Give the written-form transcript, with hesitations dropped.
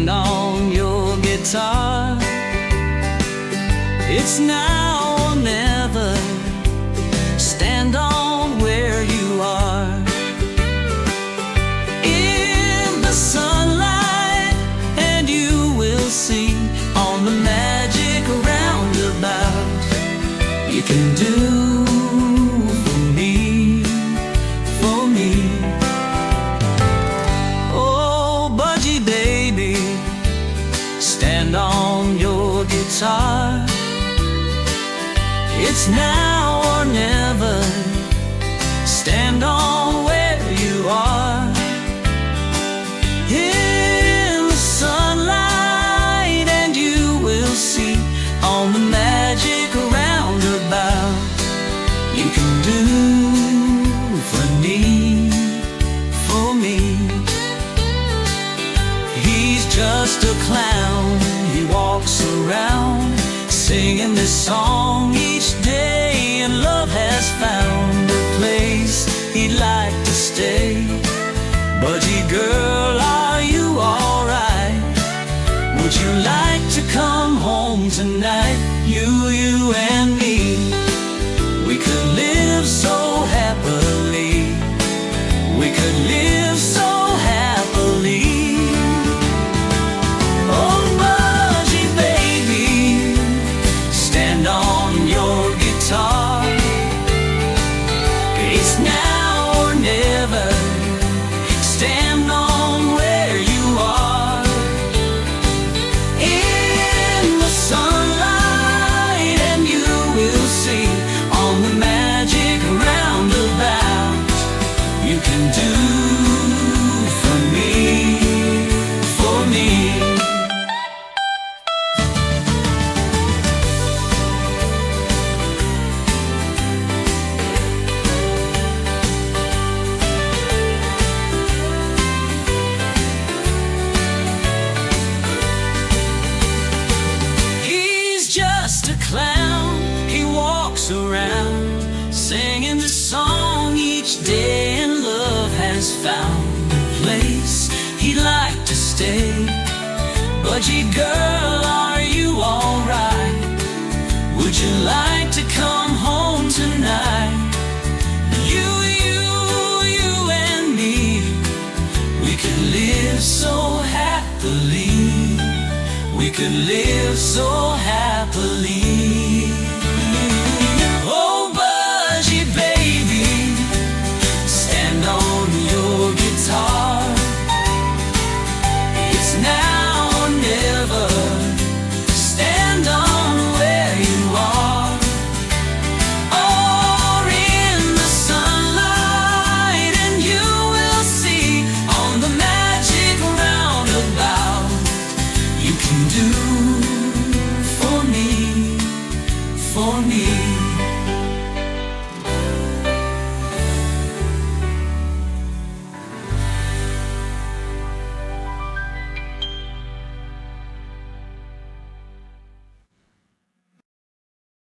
stand on your guitar. It's now or never. Stand on where you are. In the sunlight, and you will see on the magic roundabout. You can do for me, for me. Oh, Budgie Baby, stand on your guitar. It's now or never. Stand on where you are. In the sunlight, and you will see on the magic roundabout. You can do for me, for me. He's just a clown. He walks around singing this song each day, and love has found a place he'd like to stay. Budgie girl, are you alright? Would you like to come home tonight? You and me, we could live so happily. We could live so happily. Oh, Budgie Baby, stand on your guitar. It's now or never. Stand on where you are. In the sunlight, and you will see on the magic roundabout. You can do for me, for me. Just a clown, he walks around singing this song each day, and love has found a place he'd like to stay. Budgie girl, are you alright? Would you like to come home tonight? You and me, we could live so happily. We could live so happily.